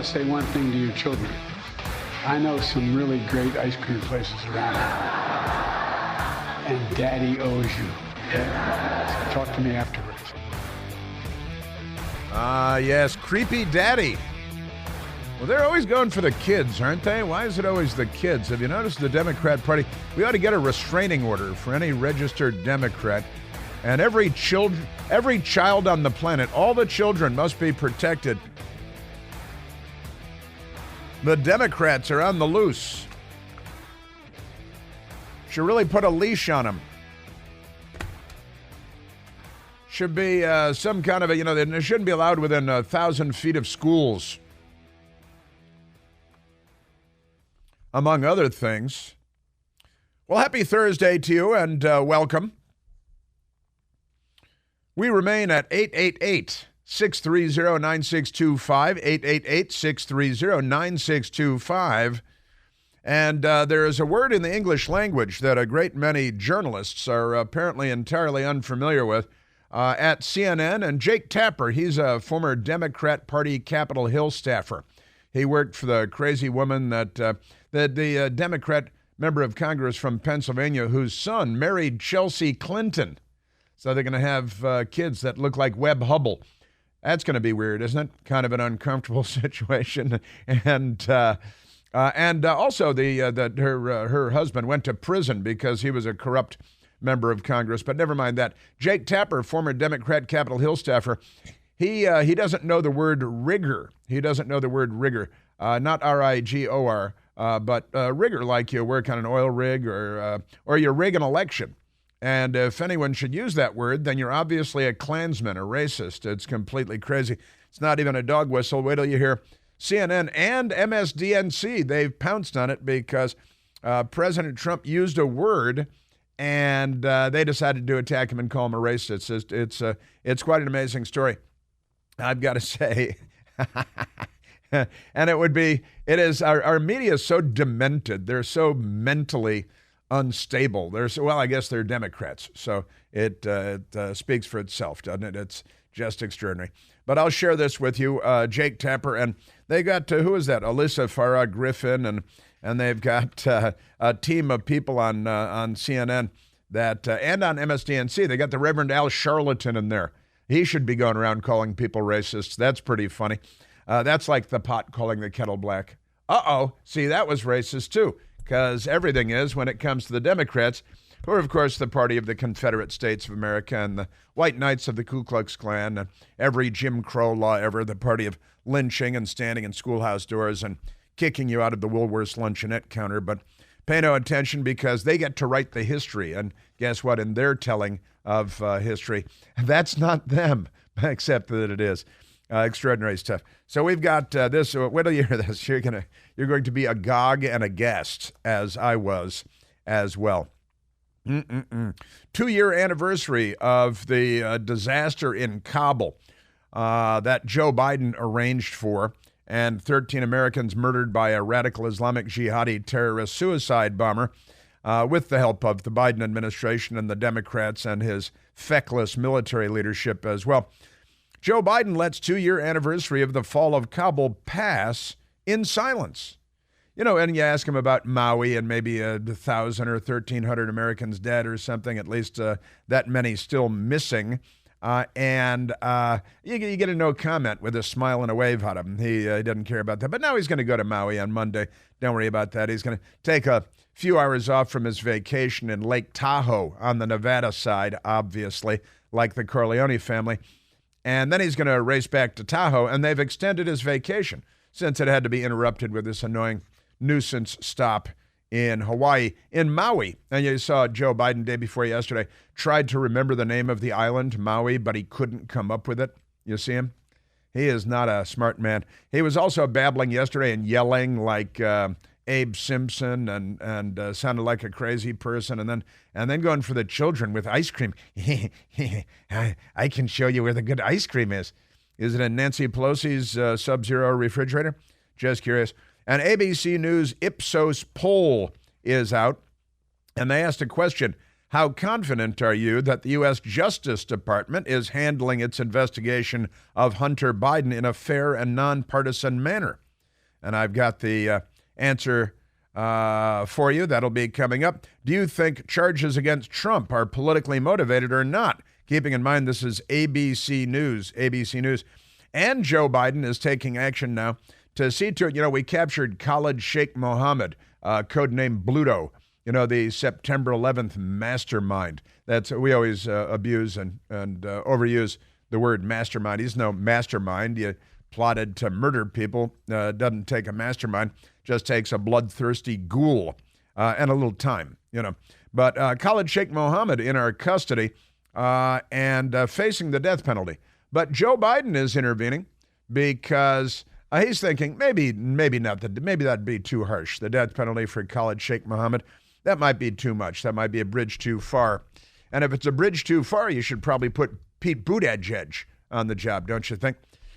say one thing to your children. I know some really great ice cream places around here. And Daddy owes you. Yeah? So talk to me afterwards. Yes, creepy daddy. Well, they're always going for the kids, aren't they? Why is it always the kids? Have you noticed the Democrat Party? We ought to get a restraining order for any registered Democrat. And every child on the planet, all the children must be protected. The Democrats are on the loose. Should really put a leash on them. Should be some kind of they shouldn't be allowed within 1,000 feet of schools. Among other things. Well, happy Thursday to you and welcome. We remain at 888-630-9625, 888-630-9625. And there is a word in the English language that a great many journalists are apparently entirely unfamiliar with. At CNN, and Jake Tapper, he's a former Democrat Party Capitol Hill staffer. He worked for the crazy woman that the Democrat member of Congress from Pennsylvania whose son married Chelsea Clinton. So they're going to have kids that look like Webb Hubble. That's going to be weird, isn't it? Kind of an uncomfortable situation. And also her husband went to prison because he was a corrupt member of Congress. But never mind that. Jake Tapper, former Democrat Capitol Hill staffer, he doesn't know the word rigor. He doesn't know the word rigor, not R-I-G-O-R, but rigor, like you work on an oil rig or you rig an election. And if anyone should use that word, then you're obviously a Klansman, a racist. It's completely crazy. It's not even a dog whistle. Wait till you hear CNN and MSNBC. They've pounced on it because President Trump used a word, and they decided to attack him and call him a racist. It's quite an amazing story, I've got to say. And it is our media is so demented. They're so mentally unstable. I guess they're Democrats, so it speaks for itself, doesn't it? It's just extraordinary. But I'll share this with you, Jake Tapper, and they got who is that? Alyssa Farah Griffin, and they've got a team of people on CNN and on MSNBC. They got the Reverend Al Sharpton in there. He should be going around calling people racists. That's pretty funny. That's like the pot calling the kettle black. See, that was racist too. Because everything is when it comes to the Democrats, who are, of course, the party of the Confederate States of America and the White Knights of the Ku Klux Klan, and every Jim Crow law ever, the party of lynching and standing in schoolhouse doors and kicking you out of the Woolworths luncheonette counter. But pay no attention because they get to write the history. And guess what? In their telling of history, that's not them, except that it is. Extraordinary stuff. So we've got this. Wait till you hear this. You're going to be agog and aghast, as I was as well. 2-year anniversary of the disaster in Kabul that Joe Biden arranged for, and 13 Americans murdered by a radical Islamic jihadi terrorist suicide bomber with the help of the Biden administration and the Democrats and his feckless military leadership as well. Joe Biden lets 2-year anniversary of the fall of Kabul pass in silence. And you ask him about Maui and maybe 1,000 or 1,300 Americans dead or something, at least that many still missing. And you get a no comment with a smile and a wave at him. He doesn't care about that. But now he's going to go to Maui on Monday. Don't worry about that. He's going to take a few hours off from his vacation in Lake Tahoe on the Nevada side, obviously, like the Corleone family. And then he's going to race back to Tahoe, and they've extended his vacation since it had to be interrupted with this annoying nuisance stop in Hawaii, in Maui. And you saw Joe Biden day before yesterday tried to remember the name of the island, Maui, but he couldn't come up with it. You see him? He is not a smart man. He was also babbling yesterday and yelling like Abe Simpson and sounded like a crazy person, and then going for the children with ice cream. I can show you where the good ice cream is. Is it in Nancy Pelosi's Sub-Zero refrigerator? Just curious. An ABC News Ipsos poll is out, and they asked a question: how confident are you that the U.S. Justice Department is handling its investigation of Hunter Biden in a fair and nonpartisan manner? And I've got the answer for you. That'll be coming up. Do you think charges against Trump are politically motivated or not? Keeping in mind this is ABC News. And Joe Biden is taking action now to see to it. We captured Khalid Sheikh Mohammed, codenamed Bluto, the September 11th mastermind. We always abuse and overuse the word mastermind. He's no mastermind. You plotted to murder people. Doesn't take a mastermind, just takes a bloodthirsty ghoul and a little time, But Khalid Sheikh Mohammed in our custody and facing the death penalty. But Joe Biden is intervening because he's thinking maybe that'd be too harsh. The death penalty for Khalid Sheikh Mohammed, that might be too much. That might be a bridge too far. And if it's a bridge too far, you should probably put Pete Buttigieg on the job, don't you think?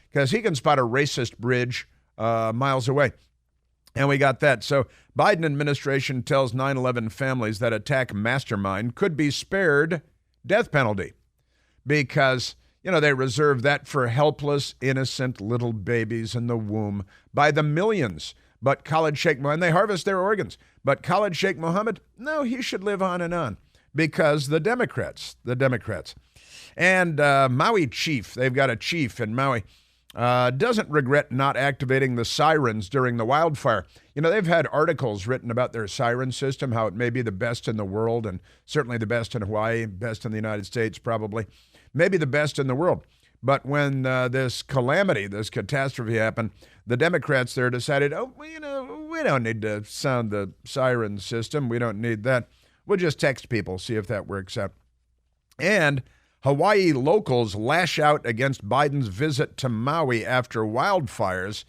Because he can spot a racist bridge miles away. And we got that. So Biden administration tells 9/11 families that attack mastermind could be spared death penalty because, they reserve that for helpless, innocent little babies in the womb by the millions. But Khalid Sheikh Mohammed, they harvest their organs. But Khalid Sheikh Mohammed, no, he should live on because the Democrats. And Maui chief, they've got a chief in Maui, doesn't regret not activating the sirens during the wildfire. They've had articles written about their siren system, how it may be the best in the world and certainly the best in Hawaii, best in the United States probably, maybe the best in the world. But when this calamity, this catastrophe happened, the Democrats there decided, we don't need to sound the siren system. We don't need that. We'll just text people, see if that works out. And Hawaii locals lash out against Biden's visit to Maui after wildfires.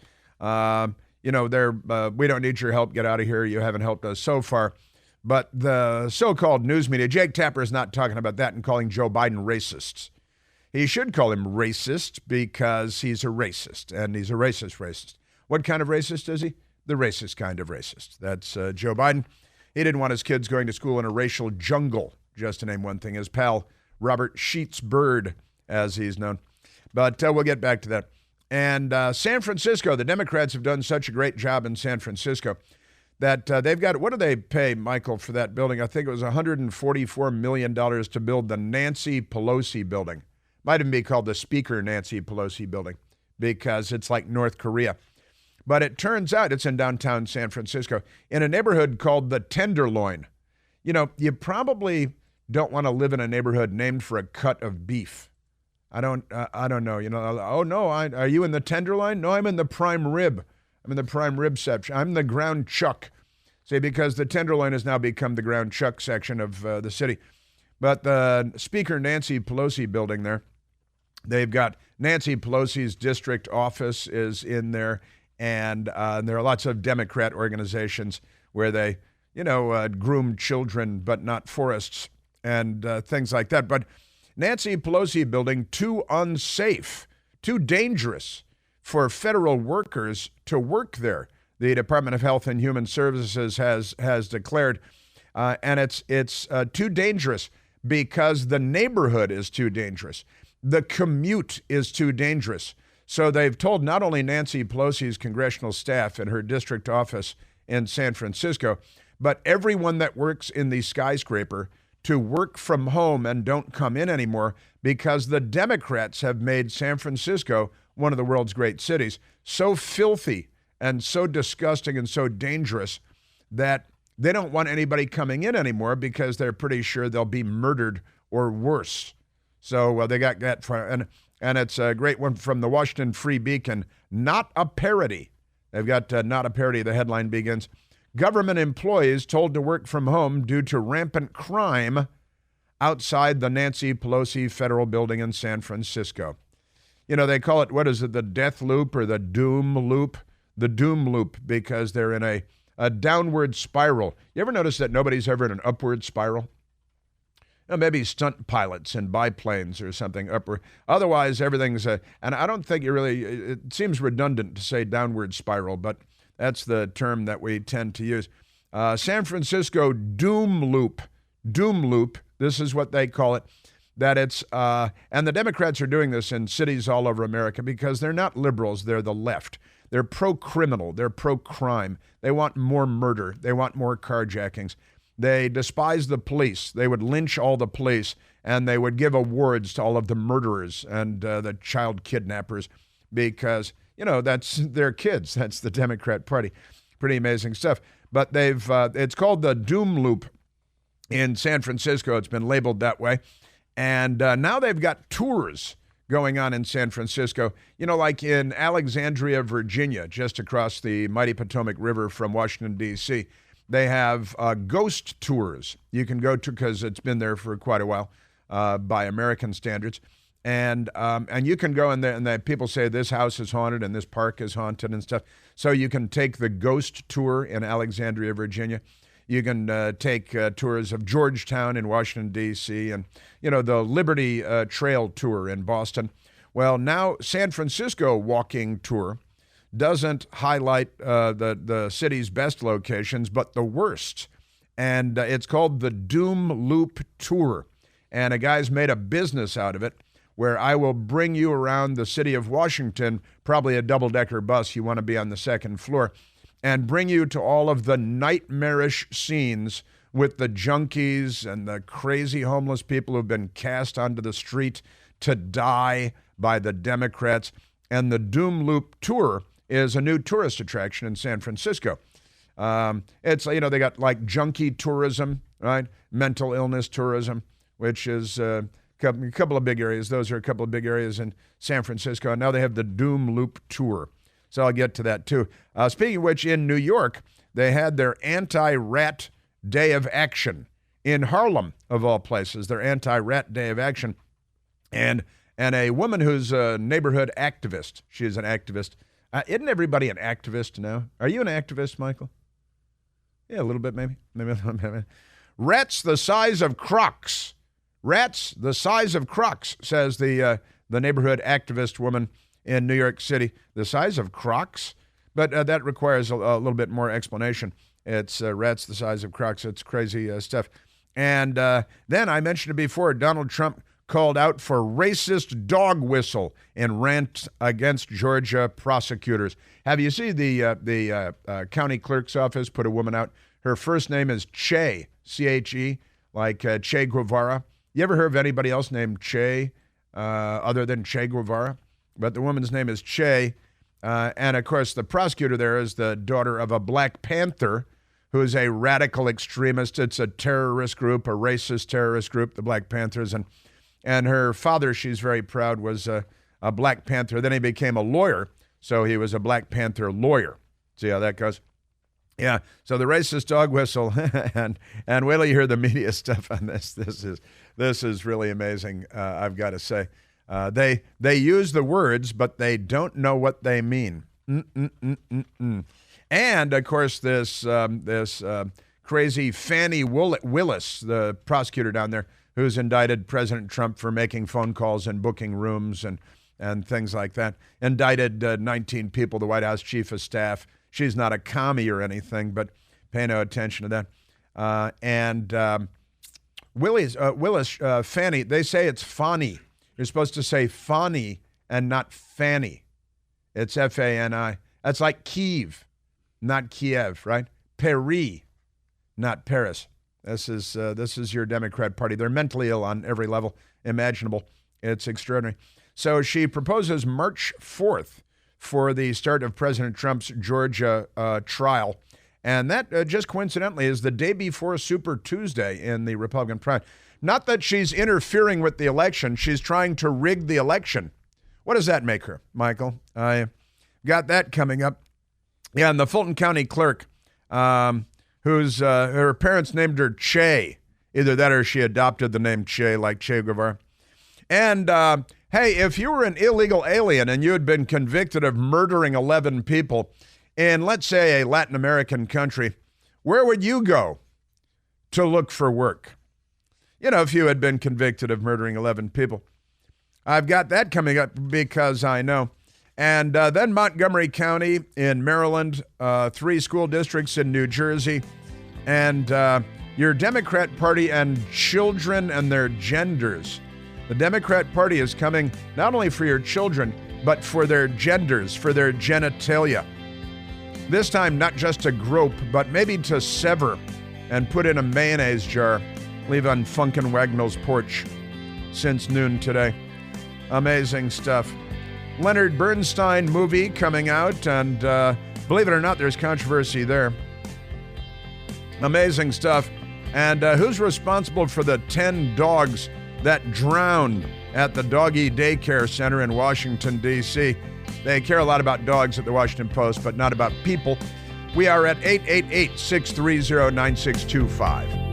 We don't need your help. Get out of here. You haven't helped us so far. But the so-called news media, Jake Tapper is not talking about that and calling Joe Biden racists. He should call him racist because he's a racist, and he's a racist. What kind of racist is he? The racist kind of racist. That's Joe Biden. He didn't want his kids going to school in a racial jungle, just to name one thing. His pal, Robert Sheets Bird, as he's known. But we'll get back to that. And San Francisco, the Democrats have done such a great job in San Francisco that they've got, what do they pay, Michael, for that building? I think it was $144 million to build the Nancy Pelosi building. Might even be called the Speaker Nancy Pelosi building because it's like North Korea. But it turns out it's in downtown San Francisco in a neighborhood called the Tenderloin. You probably don't want to live in a neighborhood named for a cut of beef. I don't know. Oh no, are you in the Tenderloin? No, I'm in the prime rib. I'm in the prime rib section. I'm the ground chuck. See, because the Tenderloin has now become the ground chuck section of the city. But the Speaker Nancy Pelosi building there, they've got Nancy Pelosi's district office is in there, and there are lots of Democrat organizations where they, groom children but not forests and things like that. But Nancy Pelosi building too unsafe, too dangerous for federal workers to work there. The Department of Health and Human Services has declared, and it's too dangerous because the neighborhood is too dangerous. The commute is too dangerous. So they've told not only Nancy Pelosi's congressional staff in her district office in San Francisco, but everyone that works in the skyscraper to work from home and don't come in anymore because the Democrats have made San Francisco, one of the world's great cities, so filthy and so disgusting and so dangerous that they don't want anybody coming in anymore because they're pretty sure they'll be murdered or worse. So they got that, and it's a great one from the Washington Free Beacon. Not a parody. They've got not a parody. The headline begins, government employees told to work from home due to rampant crime outside the Nancy Pelosi federal building in San Francisco. They call it, what is it, the death loop or the doom loop? The doom loop because they're in a downward spiral. You ever notice that nobody's ever in an upward spiral? Maybe stunt pilots in biplanes or something upward. Otherwise, everything's and I don't think it seems redundant to say downward spiral, but that's the term that we tend to use. San Francisco doom loop. Doom loop, this is what they call it. that it's, and the Democrats are doing this in cities all over America because they're not liberals, they're the left. They're pro-criminal, they're pro-crime. They want more murder, they want more carjackings. They despise the police. They would lynch all the police, and they would give awards to all of the murderers and the child kidnappers because, that's their kids. That's the Democrat Party. Pretty amazing stuff. But it's called the Doom Loop in San Francisco. It's been labeled that way. And now they've got tours going on in San Francisco, like in Alexandria, Virginia, just across the mighty Potomac River from Washington, D.C., they have ghost tours you can go to because it's been there for quite a while by American standards. And you can go in there and people say this house is haunted and this park is haunted and stuff. So you can take the ghost tour in Alexandria, Virginia. You can take tours of Georgetown in Washington, D.C., and, the Liberty Trail tour in Boston. Well, now San Francisco walking tour doesn't highlight the city's best locations, but the worst. And it's called the Doom Loop Tour. And a guy's made a business out of it where I will bring you around the city of Washington, probably a double-decker bus. You want to be on the second floor. And bring you to all of the nightmarish scenes with the junkies and the crazy homeless people who've been cast onto the street to die by the Democrats. And the Doom Loop Tour is a new tourist attraction in San Francisco. It's, they got like junkie tourism, right? Mental illness tourism, which is a couple of big areas. Those are a couple of big areas in San Francisco. And now they have the Doom Loop Tour. So I'll get to that too. Speaking of which, in New York, they had their anti-rat day of action in Harlem, of all places, their anti-rat day of action. And a woman who's a neighborhood activist, she's an activist. Isn't everybody an activist now? Are you an activist, Michael? Yeah, a little bit maybe. Maybe a little bit. Rats the size of crocs. Rats the size of crocs, says the neighborhood activist woman in New York City. The size of crocs? But that requires a little bit more explanation. It's rats the size of crocs. It's crazy stuff. And then I mentioned it before, Donald Trump called out for racist dog whistle in rant against Georgia prosecutors. Have you seen the county clerk's office put a woman out? Her first name is Che, C-H-E, like Che Guevara. You ever heard of anybody else named Che other than Che Guevara? But the woman's name is Che. And, of course, the prosecutor there is the daughter of a Black Panther who is a radical extremist. It's a terrorist group, a racist terrorist group, the Black Panthers. And her father, she's very proud, was a Black Panther. Then he became a lawyer, so he was a Black Panther lawyer. See how that goes? Yeah, so the racist dog whistle, and wait till you hear the media stuff on this. This is really amazing, I've got to say. They use the words, but they don't know what they mean. And, of course, this crazy Fannie Willis, the prosecutor down there, who's indicted President Trump for making phone calls and booking rooms and things like that. Indicted 19 people, the White House chief of staff. She's not a commie or anything, but pay no attention to that. Willis, Fannie, they say it's Fannie. You're supposed to say Fannie and not Fanny. It's F-A-N-I. That's like Kiev, not Kiev, right? Paris, not Paris. This is your Democrat Party. They're mentally ill on every level imaginable. It's extraordinary. So she proposes March 4th for the start of President Trump's Georgia trial. And that just coincidentally is the day before Super Tuesday in the Republican primary. Not that she's interfering with the election. She's trying to rig the election. What does that make her, Michael? I got that coming up. Yeah, and the Fulton County clerk, whose her parents named her Che. Either that or she adopted the name Che, like Che Guevara. And, hey, if you were an illegal alien and you had been convicted of murdering 11 people in, let's say, a Latin American country, where would you go to look for work? If you had been convicted of murdering 11 people. I've got that coming up because I know. And then Montgomery County in Maryland, 3 school districts in New Jersey, and your Democrat Party and children and their genders. The Democrat Party is coming not only for your children, but for their genders, for their genitalia. This time, not just to grope, but maybe to sever and put in a mayonnaise jar, leave on Funkin' Wagnall's porch since noon today. Amazing stuff. Leonard Bernstein movie coming out, and believe it or not, there's controversy there. Amazing stuff. And who's responsible for the 10 dogs that drowned at the doggy daycare center in Washington, D.C.? They care a lot about dogs at the Washington Post, but not about people. We are at 888-630-9625.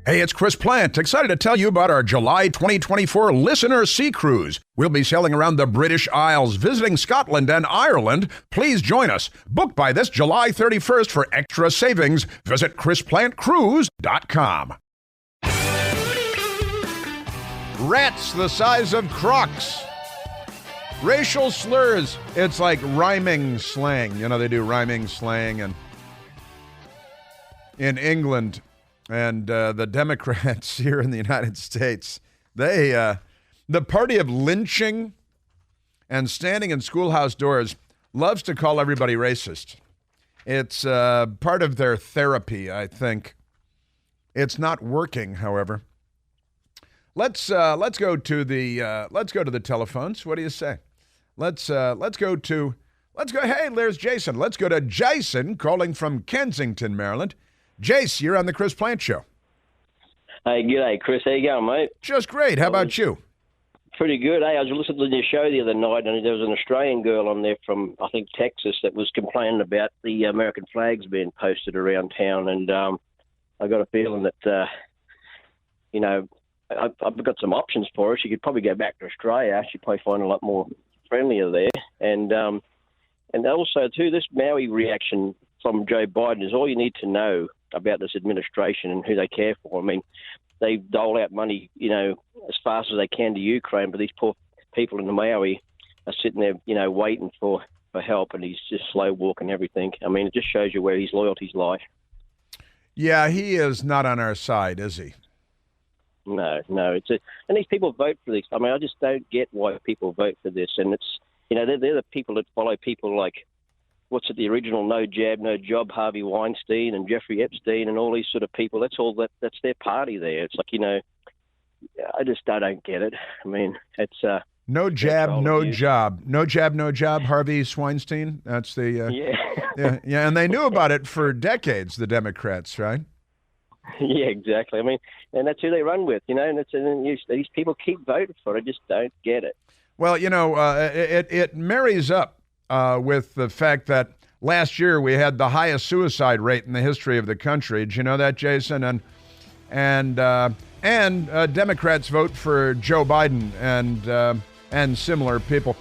Hey, it's Chris Plant, excited to tell you about our July 2024 Listener Sea Cruise. We'll be sailing around the British Isles, visiting Scotland and Ireland. Please join us. Book by this July 31st for extra savings. Visit ChrisPlantCruise.com. Rats the size of crocs. Racial slurs. It's like rhyming slang. You know, they do rhyming slang and in England. And the Democrats here in the United States, the party of lynching and standing in schoolhouse doors loves to call everybody racist. It's part of their therapy, I think. It's not working, however. Let's go to the telephones. What do you say? Let's go. Hey, there's Jason. Let's go to Jason calling from Kensington, Maryland. Jace, you're on the Chris Plant Show. Hey, g'day, Chris. How you going, mate? Just great. How about you? Pretty good. Hey, I was listening to your show the other night, and there was an Australian girl on there from, I think, Texas that was complaining about the American flags being posted around town, and I got a feeling that, I've got some options for her. She could probably go back to Australia. She'd probably find a lot more friendlier there. And also, too, this Maui reaction from Joe Biden is all you need to know about this administration and who they care for. I mean, they dole out money, as fast as they can to Ukraine, but these poor people in the Maui are sitting there, waiting for help, and he's just slow walking everything. I mean, it just shows you where his loyalties lie. Yeah, he is not on our side, is he? No. And these people vote for this. I mean, I just don't get why people vote for this. And it's, they're the people that follow people like, the original No Jab, No Job, Harvey Weinstein and Jeffrey Epstein and all these sort of people. That's that's their party there. It's like, I just don't get it. I mean, it's no jab, no job. No jab, no job, Harvey Weinstein. That's the yeah, and they knew about it for decades, the Democrats, right? Yeah, exactly. I mean, and that's who they run with, and these people keep voting for it. I just don't get it. Well, it marries up with the fact that last year we had the highest suicide rate in the history of the country. Did you know that, Jason? And Democrats vote for Joe Biden and similar people.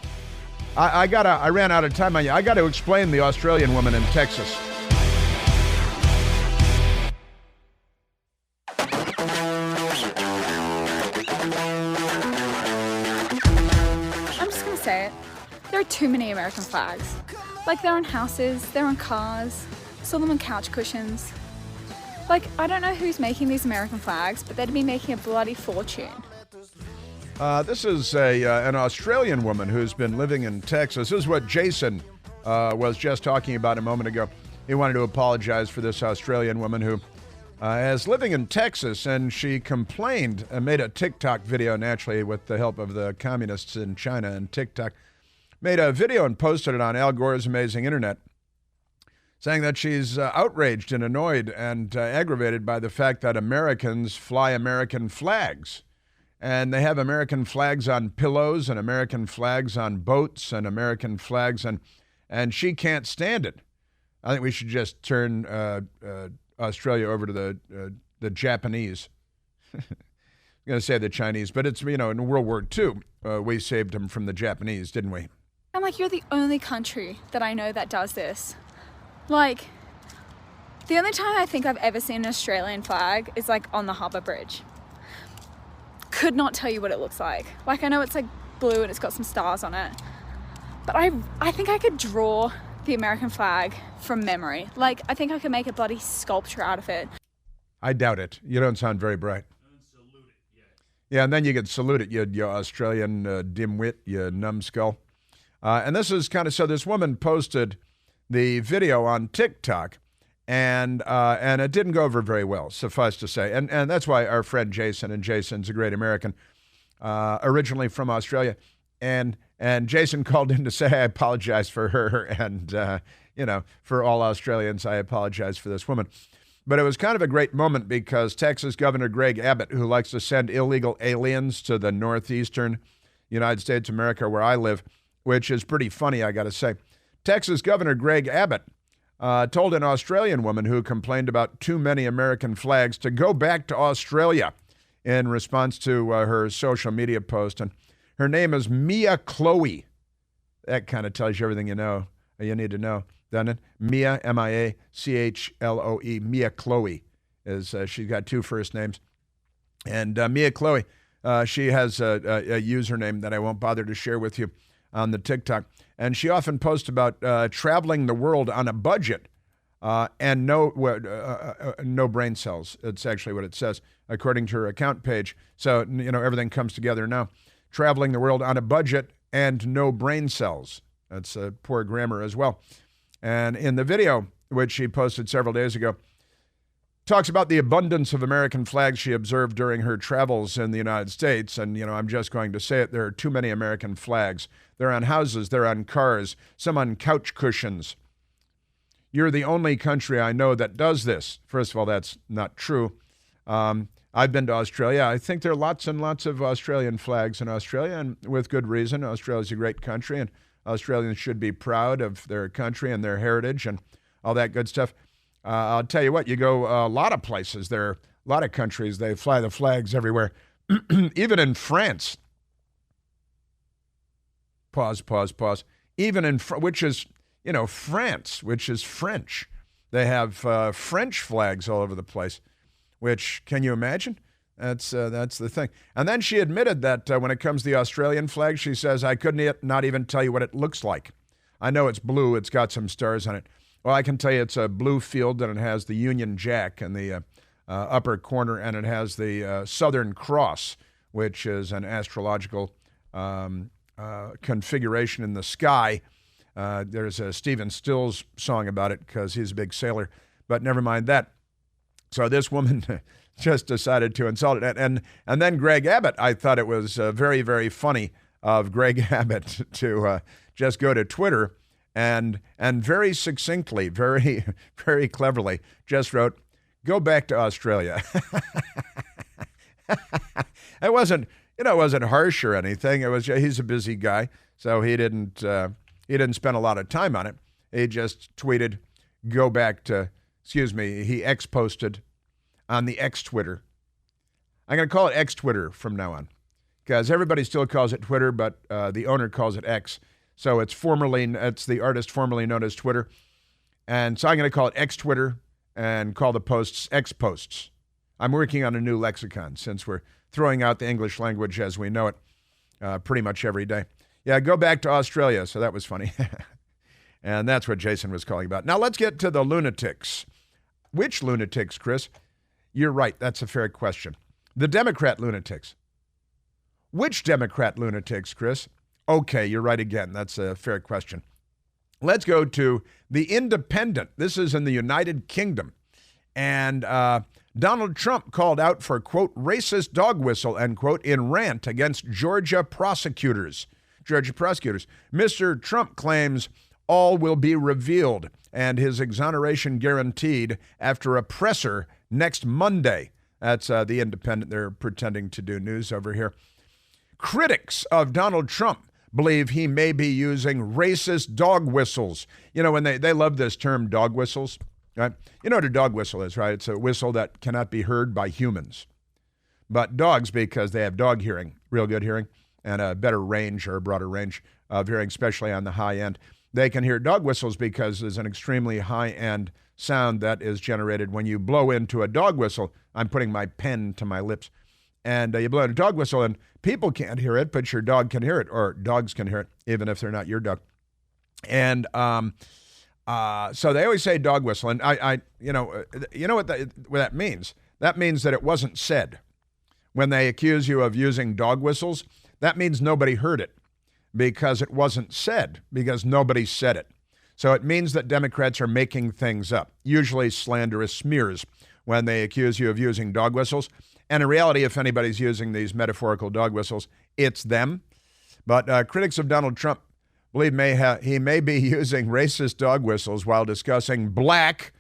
I ran out of time on you. I got to explain the Australian woman in Texas. I'm just gonna say it. There are too many American flags. Like, they're on houses, they're on cars, saw them on couch cushions. Like, I don't know who's making these American flags, but they'd be making a bloody fortune. This is an Australian woman who's been living in Texas. This is what Jason was just talking about a moment ago. He wanted to apologize for this Australian woman who is living in Texas, and she complained and made a TikTok video, naturally with the help of the communists in China and TikTok. Made a video and posted it on Al Gore's Amazing Internet, saying that she's outraged and annoyed and aggravated by the fact that Americans fly American flags. And they have American flags on pillows and American flags on boats and American flags, and she can't stand it. I think we should just turn Australia over to the Japanese. I'm going to say the Chinese, but it's, in World War II, we saved them from the Japanese, didn't we? I'm like, you're the only country that I know that does this. Like, the only time I think I've ever seen an Australian flag is like on the Harbour Bridge. Could not tell you what it looks like. Like, I know it's like blue and it's got some stars on it, but I think I could draw the American flag from memory. Like, I think I could make a bloody sculpture out of it. I doubt it. You don't sound very bright. Yeah, and then you get saluted, you Australian dimwit, you numbskull. And this is kind of, so this woman posted the video on TikTok, and it didn't go over very well, suffice to say. And that's why our friend Jason, and Jason's a great American, originally from Australia, and Jason called in to say, I apologize for her, and, for all Australians, I apologize for this woman. But it was kind of a great moment because Texas Governor Greg Abbott, who likes to send illegal aliens to the northeastern United States of America where I live, which is pretty funny, I got to say. Texas Governor Greg Abbott told an Australian woman who complained about too many American flags to go back to Australia in response to her social media post. And her name is Mia Chloe. That kind of tells you everything you need to know, doesn't it? Mia, M-I-A-C-H-L-O-E, Mia Chloe. She's got two first names. And Mia Chloe, she has a username that I won't bother to share with you on the TikTok. And she often posts about traveling the world on a budget and no brain cells. It's actually what it says, according to her account page. So, everything comes together now. Traveling the world on a budget and no brain cells. That's poor grammar as well. And in the video, which she posted several days ago, talks about the abundance of American flags she observed during her travels in the United States. And, I'm just going to say it, there are too many American flags. They're on houses, they're on cars, some on couch cushions. You're the only country I know that does this. First of all, that's not true. I've been to Australia. I think there are lots and lots of Australian flags in Australia, and with good reason. Australia's a great country, and Australians should be proud of their country and their heritage and all that good stuff. I'll tell you what, you go a lot of places. There are a lot of countries, they fly the flags everywhere. Even in France. Pause. Even in, which is, France, which is French. They have French flags all over the place, which, can you imagine? That's the thing. And then she admitted that when it comes to the Australian flag, she says, I couldn't not even tell you what it looks like. I know it's blue. It's got some stars on it. Well, I can tell you it's a blue field, and it has the Union Jack in the upper corner, and it has the Southern Cross, which is an astrological configuration in the sky. There's a Stephen Stills song about it because he's a big sailor, but never mind that. So this woman just decided to insult it. And then Greg Abbott, I thought it was very, very funny of Greg Abbott to just go to Twitter and very succinctly, very, very cleverly just wrote, go back to Australia. It wasn't harsh or anything. It was, he's a busy guy, so he didn't spend a lot of time on it. He just tweeted, go back to, he X-posted on the X-Twitter. I'm going to call it X-Twitter from now on because everybody still calls it Twitter, but the owner calls it X. So it's the artist formerly known as Twitter. And so I'm going to call it X-Twitter and call the posts X-posts. I'm working on a new lexicon since we're throwing out the English language as we know it pretty much every day. Yeah, go back to Australia. So that was funny. And that's what Jason was calling about. Now let's get to the lunatics. Which lunatics, Chris? You're right. That's a fair question. The Democrat lunatics. Which Democrat lunatics, Chris? Okay, you're right again. That's a fair question. Let's go to the Independent. This is in the United Kingdom. And Donald Trump called out for, quote, racist dog whistle, end quote, in rant against Georgia prosecutors. Mr. Trump claims all will be revealed and his exoneration guaranteed after a presser next Monday. That's the Independent. They're pretending to do news over here. Critics of Donald Trump believe he may be using racist dog whistles. When they love this term, dog whistles, right? You know what a dog whistle is, right? It's a whistle that cannot be heard by humans. But dogs, because they have dog hearing, real good hearing, and a better range or a broader range of hearing, especially on the high end, they can hear dog whistles because there's an extremely high-end sound that is generated when you blow into a dog whistle. I'm putting my pen to my lips. And you blow in a dog whistle, and people can't hear it, but your dog can hear it, or dogs can hear it, even if they're not your dog. And so they always say dog whistle, and I what that means? that means that it wasn't said. When they accuse you of using dog whistles, that means nobody heard it because it wasn't said, because nobody said it. So it means that Democrats are making things up, usually slanderous smears, when they accuse you of using dog whistles. And in reality, if anybody's using these metaphorical dog whistles, it's them. But critics of Donald Trump believe he may be using racist dog whistles while discussing black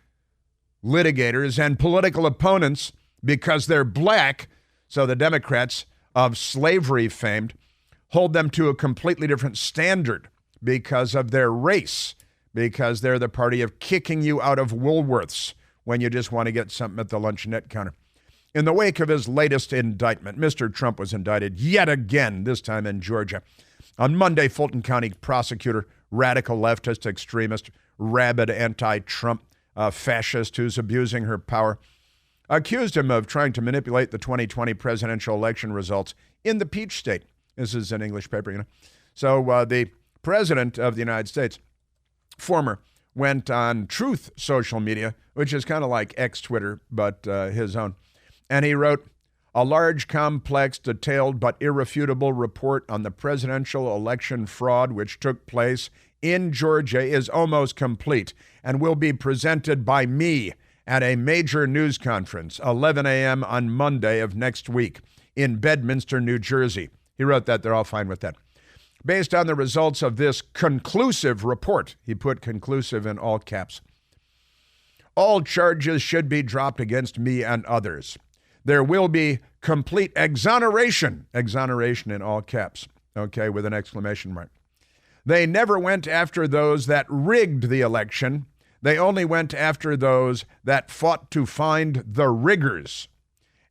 litigators and political opponents because they're black. So the Democrats of slavery fame hold them to a completely different standard because of their race, because they're the party of kicking you out of Woolworths when you just want to get something at the luncheonette counter. In the wake of his latest indictment, Mr. Trump was indicted yet again, this time in Georgia. On Monday, Fulton County prosecutor, radical leftist extremist, rabid anti-Trump fascist who's abusing her power, accused him of trying to manipulate the 2020 presidential election results in the Peach State. This is an English paper, you know. So the president of the United States, former, went on Truth social media, which is kind of like X-Twitter, but his own. And he wrote, "A large, complex, detailed, but irrefutable report on the presidential election fraud which took place in Georgia is almost complete and will be presented by me at a major news conference, 11 a.m. on Monday of next week in Bedminster, New Jersey." He wrote that. They're all fine with that. "Based on the results of this conclusive report," he put conclusive in all caps, "all charges should be dropped against me and others. There will be complete exoneration," exoneration in all caps, okay, with an exclamation mark. "They never went after those that rigged the election. They only went after those that fought to find the riggers."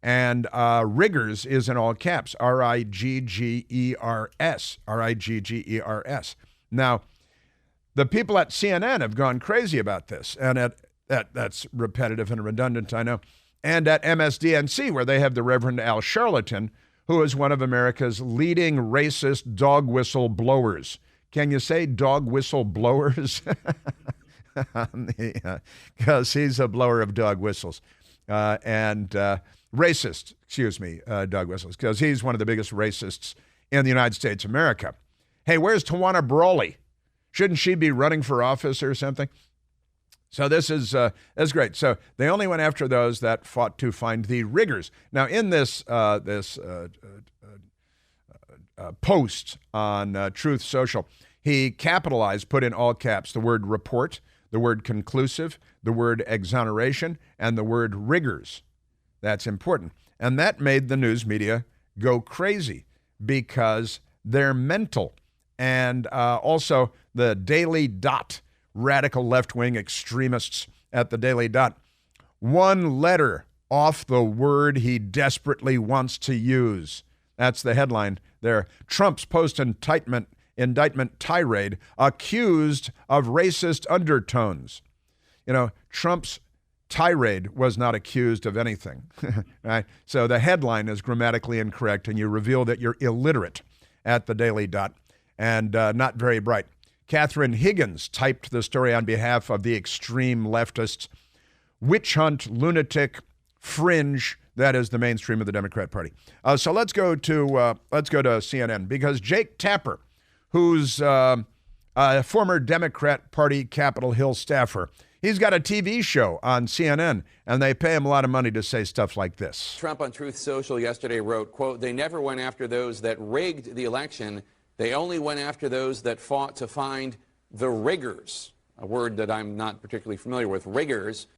And riggers is in all caps, R-I-G-G-E-R-S, R-I-G-G-E-R-S. Now, the people at CNN have gone crazy about this, and that's repetitive and redundant, I know. And at MSDNC, where they have the Reverend Al Sharpton, who is one of America's leading racist dog whistle blowers. Can you say dog whistle blowers? Because he's a blower of dog whistles. Racist, dog whistles, because he's one of the biggest racists in the United States of America. Hey, where's Tawana Brawley? Shouldn't she be running for office or something? So this is that's great. So they only went after those that fought to find the riggers. Now, in this post on Truth Social, he capitalized, put in all caps, the word report, the word conclusive, the word exoneration, and the word riggers. That's important. And that made the news media go crazy because they're mental. And also the Daily Dot, radical left-wing extremists at the Daily Dot, one letter off the word he desperately wants to use. That's the headline there. Trump's post-indictment tirade accused of racist undertones. You know, Trump's tirade was not accused of anything, right? So the headline is grammatically incorrect, and you reveal that you're illiterate at the Daily Dot and not very bright. Catherine Higgins typed the story on behalf of the extreme leftists, witch hunt, lunatic, fringe. That is the mainstream of the Democrat Party. So let's go to CNN, because Jake Tapper, who's a former Democrat Party Capitol Hill staffer, he's got a TV show on CNN, and they pay him a lot of money to say stuff like this. Trump on Truth Social yesterday wrote, quote, "They never went after those that rigged the election. They only went after those that fought to find the riggers," a word that I'm not particularly familiar with, riggers.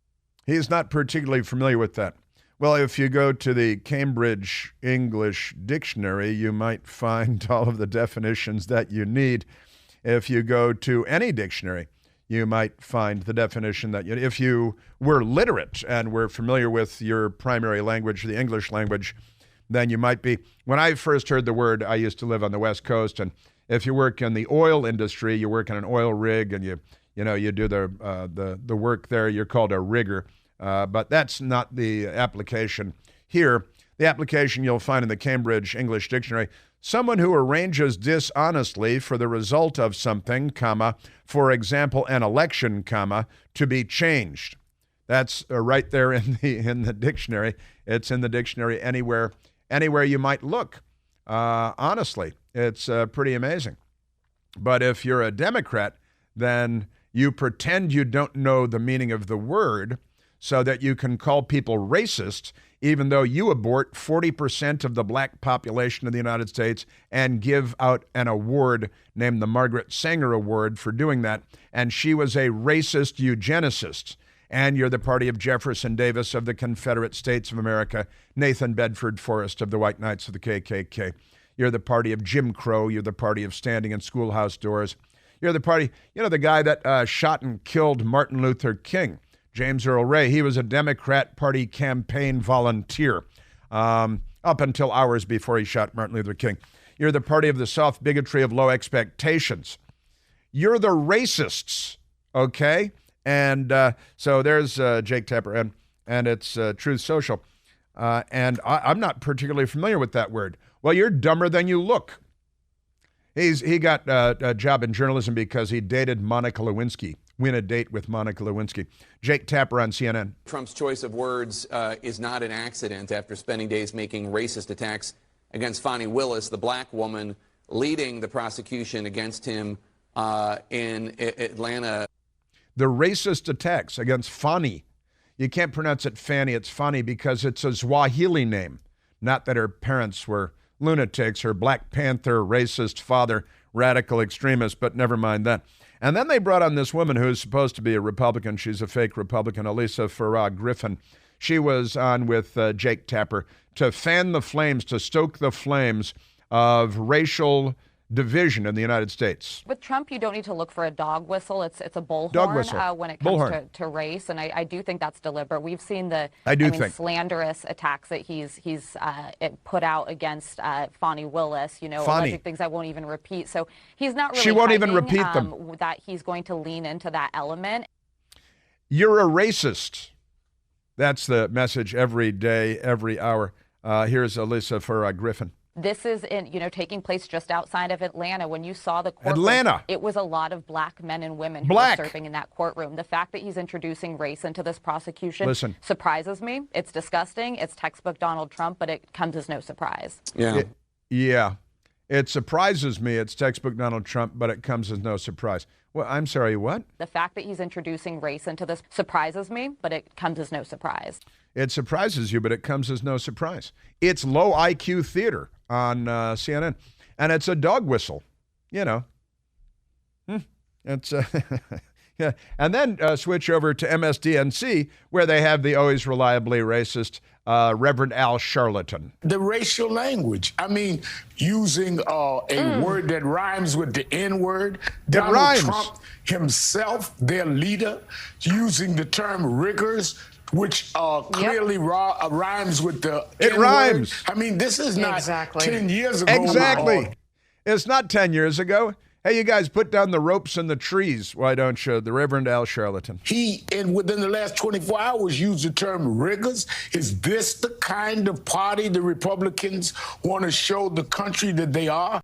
He's not particularly familiar with that. Well, if you go to the Cambridge English Dictionary, you might find all of the definitions that you need. If you go to any dictionary, you might find the definition that if you were literate and were familiar with your primary language, the English language, then you might be. When I first heard the word, I used to live on the West Coast, and if you work in the oil industry, you work in an oil rig, and you do the work there, you're called a rigger. But that's not the application here. The application you'll find in the Cambridge English Dictionary: someone who arranges dishonestly for the result of something, comma, for example, an election, comma, to be changed. That's right there in the dictionary. It's in the dictionary anywhere you might look. Honestly, it's pretty amazing. But if you're a Democrat, then you pretend you don't know the meaning of the word so that you can call people racist, even though you abort 40% of the black population of the United States and give out an award named the Margaret Sanger Award for doing that. And she was a racist eugenicist. And you're the party of Jefferson Davis of the Confederate States of America, Nathan Bedford Forrest of the White Knights of the KKK. You're the party of Jim Crow. You're the party of standing in schoolhouse doors. You're the party, the guy that shot and killed Martin Luther King, James Earl Ray. He was a Democrat Party campaign volunteer up until hours before he shot Martin Luther King. You're the party of the soft bigotry of low expectations. You're the racists, okay? And so there's Jake Tapper, and it's Truth Social. And I'm not particularly familiar with that word. Well, you're dumber than you look. He got a job in journalism because he dated Monica Lewinsky. Win a date with Monica Lewinsky. Jake Tapper on CNN. Trump's choice of words is not an accident after spending days making racist attacks against Fani Willis, the black woman leading the prosecution against him in Atlanta. The racist attacks against Fani. You can't pronounce it Fanny, it's Fani because it's a Swahili name. Not that her parents were lunatics, her Black Panther racist father, radical extremist, but never mind that. And then they brought on this woman who's supposed to be a Republican. She's a fake Republican, Elisa Farah Griffin. She was on with Jake Tapper to fan the flames, to stoke the flames of racial division in the United States. With Trump, you don't need to look for a dog whistle. It's a bullhorn when it comes to race, and I do think that's deliberate. We've seen the slanderous attacks that he's put out against Fani Willis. Alleged things I won't even repeat. So he's not really. She won't even repeat them. That he's going to lean into that element. You're a racist. That's the message every day, every hour. Here's Elisa Farah Griffin. This is taking place just outside of Atlanta. When you saw the courtroom, it was a lot of black men and women who were serving in that courtroom. The fact that he's introducing race into this prosecution surprises me. It's disgusting. It's textbook Donald Trump, but it comes as no surprise. Yeah. It surprises me. It's textbook Donald Trump, but it comes as no surprise. Well, I'm sorry, what? The fact that he's introducing race into this surprises me, but it comes as no surprise. It surprises you, but it comes as no surprise. It's low IQ theater on CNN, and it's a dog whistle, It's yeah. And then switch over to MSDNC, where they have the always reliably racist Reverend Al Sharpton. The racial language. I mean, using a word that rhymes with the N-word. Donald Trump himself, their leader, using the term riggers, which clearly rhymes with the N-word. It rhymes. I mean, this is not 10 years ago. Exactly. It's not 10 years ago. Hey, you guys, put down the ropes and the trees. Why don't you? The Reverend Al Sharpton. Within the last 24 hours, used the term riggers. Is this the kind of party the Republicans want to show the country that they are?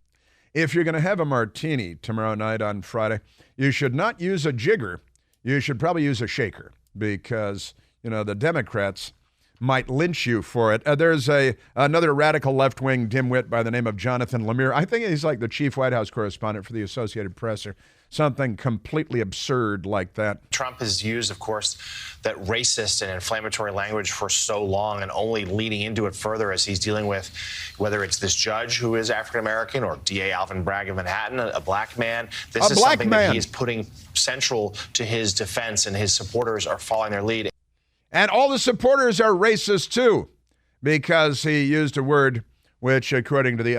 If you're going to have a martini tomorrow night on Friday, you should not use a jigger. You should probably use a shaker because, the Democrats might lynch you for it. There's another radical left-wing dimwit by the name of Jonathan Lemire. I think he's like the chief White House correspondent for the Associated Press or something completely absurd like that. Trump has used, of course, that racist and inflammatory language for so long and only leading into it further as he's dealing with whether it's this judge who is African-American or DA Alvin Bragg of Manhattan, a black man. This is something that he is putting central to his defense, and his supporters are following their lead. And all the supporters are racist, too, because he used a word which, according to the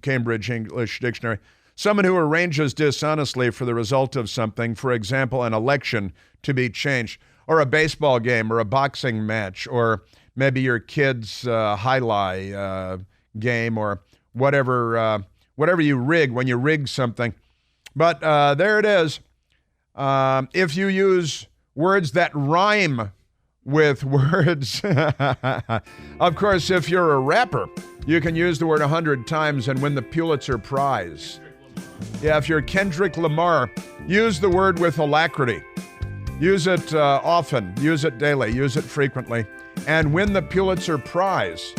Cambridge English Dictionary, someone who arranges dishonestly for the result of something, for example, an election to be changed, or a baseball game, or a boxing match, or maybe your kid's highlight game, or whatever you rig when you rig something. But there it is. If you use words that rhyme with words. Of course, if you're a rapper, you can use the word 100 times and win the Pulitzer Prize. Yeah, if you're Kendrick Lamar, use the word with alacrity. Use it often. Use it daily. Use it frequently. And win the Pulitzer Prize,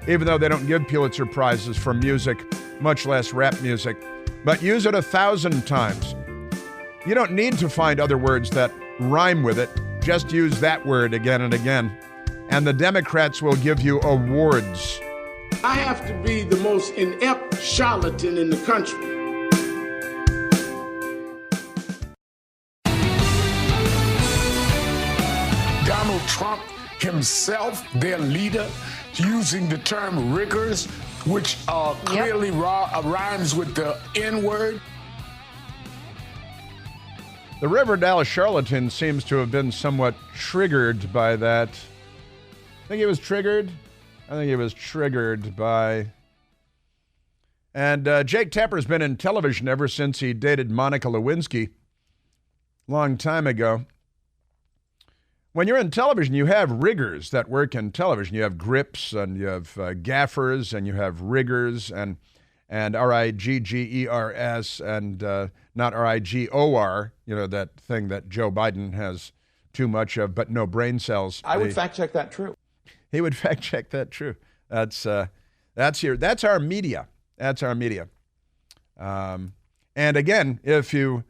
even though they don't give Pulitzer Prizes for music, much less rap music. But use it 1,000 times. You don't need to find other words that rhyme with it. Just use that word again and again. And the Democrats will give you awards. I have to be the most inept charlatan in the country. Donald Trump himself, their leader, using the term riggers, which clearly rhymes with the N-word. The Riverdale charlatan seems to have been somewhat triggered by that. Think he was triggered? I think he was triggered by... And Jake Tapper's been in television ever since he dated Monica Lewinsky a long time ago. When you're in television, you have riggers that work in television. You have grips, and you have gaffers, and you have riggers, and R-I-G-G-E-R-S, and not R-I-G-O-R, you know, that thing that Joe Biden has too much of, but no brain cells. I would fact check that true. He would fact check that true. That's our media. That's our media. And again, if you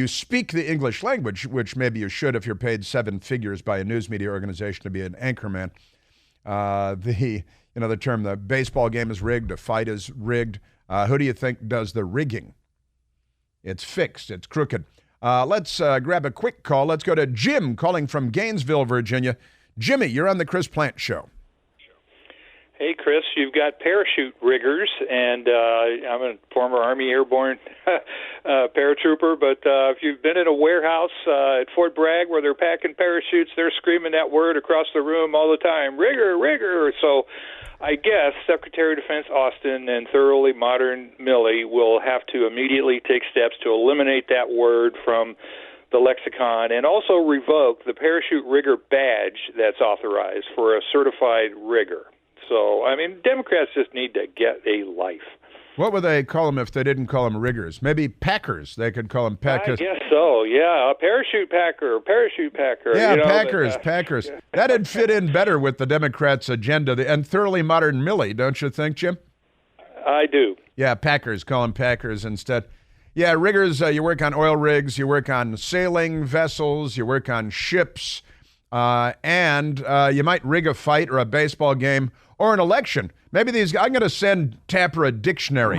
speak the English language, which maybe you should if you're paid 7 figures by a news media organization to be an anchorman, the term the baseball game is rigged, a fight is rigged. Who do you think does the rigging? It's fixed. It's crooked. Let's grab a quick call. Let's go to Jim calling from Gainesville, Virginia. Jimmy, you're on the Chris Plante Show. Hey, Chris, you've got parachute riggers, and I'm a former Army Airborne paratrooper, but if you've been in a warehouse at Fort Bragg where they're packing parachutes, they're screaming that word across the room all the time, rigger, rigger. So I guess Secretary of Defense Austin and thoroughly modern Milley will have to immediately take steps to eliminate that word from the lexicon and also revoke the parachute rigger badge that's authorized for a certified rigger. So, I mean, Democrats just need to get a life. What would they call them if they didn't call them riggers? Maybe packers. They could call them packers. I guess so, yeah. A parachute packer. Yeah, packers. Yeah. That'd fit in better with the Democrats' agenda and thoroughly modern Milley, don't you think, Jim? I do. Yeah, packers. Call them packers instead. Yeah, riggers, you work on oil rigs, you work on sailing vessels, you work on ships, and you might rig a fight or a baseball game or an election. Maybe I'm going to send Tapper a dictionary.